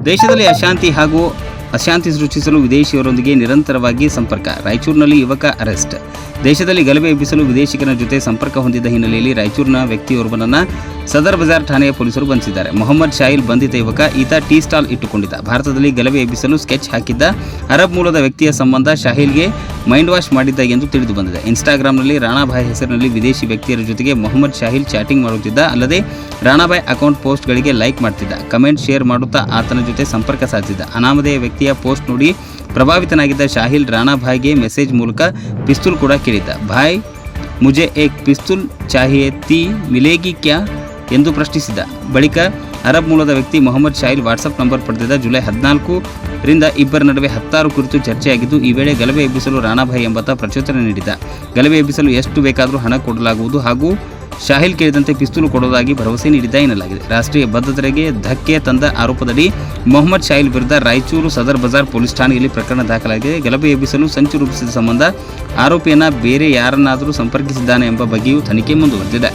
ದೇಶದಲ್ಲಿ ಅಶಾಂತಿ ಸೃಷ್ಟಿಸಲು ವಿದೇಶಿಯರೊಂದಿಗೆ ನಿರಂತರವಾಗಿ ಸಂಪರ್ಕ. ರಾಯಚೂರಿನಲ್ಲಿ ಯುವಕ ಅರೆಸ್ಟ್. ದೇಶದಲ್ಲಿ ಗಲಭೆ ಎಬ್ಬಿಸಲು ವಿದೇಶಿಗನ ಜೊತೆ ಸಂಪರ್ಕ ಹೊಂದಿದ್ದ ಹಿನ್ನೆಲೆಯಲ್ಲಿ ರಾಯಚೂರಿನ ವ್ಯಕ್ತಿಯೋರ್ವನನ್ನು ಸದರ್ ಬಜಾರ್ ಠಾಣೆಯ ಪೊಲೀಸರು ಬಂಧಿಸಿದ್ದಾರೆ. ಮೊಹಮ್ಮದ್ ಶಾಹಿಲ್ ಬಂಧಿತ ಯುವಕ. ಈತ ಟೀ ಸ್ಟಾಲ್ ಇಟ್ಟುಕೊಂಡಿದ್ದ. ಭಾರತದಲ್ಲಿ ಗಲಭೆ ಎಬ್ಬಿಸಲು ಸ್ಕೆಚ್ ಹಾಕಿದ್ದ ಅರಬ್ ಮೂಲದ ವ್ಯಕ್ತಿಯ ಸಂಬಂಧ ಶಾಹಿಲ್ಗೆ ಮೈಂಡ್ ವಾಶ್ ಮಾಡಿದ್ದ ಎಂದು ತಿಳಿದು ಬಂದಿದೆ. ಇನ್ಸ್ಟಾಗ್ರಾಂನಲ್ಲಿ ರಾಣಾಭಾಯ್ ಹೆಸರಿನಲ್ಲಿ ವಿದೇಶಿ ವ್ಯಕ್ತಿಯರ ಜೊತೆಗೆ ಮೊಹಮ್ಮದ್ ಶಾಹಿಲ್ ಚಾಟಿಂಗ್ ಮಾಡುತ್ತಿದ್ದ. ಅಲ್ಲದೆ ರಾಣಾಭಾಯ್ ಅಕೌಂಟ್ ಪೋಸ್ಟ್ಗಳಿಗೆ ಲೈಕ್ ಮಾಡ್ತಿದ್ದ, ಕಮೆಂಟ್ ಶೇರ್ ಮಾಡುತ್ತಾ ಆತನ ಜೊತೆ ಸಂಪರ್ಕ ಸಾಧಿಸಿದ್ದ. ಅನಾಮಧೇಯ ವ್ಯಕ್ತಿಯ ಪೋಸ್ಟ್ ನೋಡಿ ಪ್ರಭಾವಿತನಾಗಿದ್ದ ಶಾಹಿಲ್ ರಾಣಾಭಾಯ್ಗೆ ಮೆಸೇಜ್ ಮೂಲಕ ಪಿಸ್ತೂಲ್ ಕೂಡ ಕೇಳಿದ್ದ. ಭಾಯ್ ಮುಜೆ ಏಕ್ ಪಿಸ್ತೂಲ್ ಚಾಹಿಯೆ ತೀ ಮಿಲೇಗಿ ಕ್ಯಾ ಎಂದು ಪ್ರಶ್ನಿಸಿದ್ದ. ಬಳಿಕ ಅರಬ್ ಮೂಲದ ವ್ಯಕ್ತಿ ಮೊಹಮ್ಮದ್ ಶಾಹಿಲ್ ವಾಟ್ಸಪ್ ನಂಬರ್ ಪಡೆದಿದ್ದ. ಜುಲೈ 14ರಿಂದ ಇಬ್ಬರ ನಡುವೆ 16 ಕುರಿತು ಚರ್ಚೆಯಾಗಿದ್ದು, ಈ ವೇಳೆ ಗಲಭೆ ಎಬ್ಬಿಸಲು ರಾಣಾಭಾಯ್ ಎಂಬಾತ ಪ್ರಚೋದನೆ ನೀಡಿದ್ದ. ಗಲಭೆ ಎಬ್ಬಿಸಲು ಎಷ್ಟು ಬೇಕಾದರೂ ಹಣ ಕೊಡಲಾಗುವುದು ಹಾಗೂ ಶಾಹಿಲ್ ಕೇಳಿದಂತೆ ಪಿಸ್ತೂಲು ಕೊಡುವುದಾಗಿ ಭರವಸೆ ನೀಡಿದ್ದ ಎನ್ನಲಾಗಿದೆ. ರಾಷ್ಟ್ರೀಯ ಭದ್ರತೆಗೆ ಧಕ್ಕೆ ತಂದ ಆರೋಪದಡಿ ಮೊಹಮ್ಮದ್ ಶಾಹಿಲ್ ವಿರುದ್ಧ ರಾಯಚೂರು ಸದರ್ ಬಜಾರ್ ಪೊಲೀಸ್ ಠಾಣೆಯಲ್ಲಿ ಪ್ರಕರಣ ದಾಖಲಾಗಿದೆ. ಗಲಭೆ ಎಬ್ಬಿಸಲು ಸಂಚು ರೂಪಿಸಿದ ಸಂಬಂಧ ಆರೋಪಿಯನ್ನು ಬೇರೆ ಯಾರನ್ನಾದರೂ ಸಂಪರ್ಕಿಸಿದ್ದಾನೆ ಎಂಬ ಬಗ್ಗೆಯೂ ತನಿಖೆ ಮುಂದುವರೆದಿದೆ.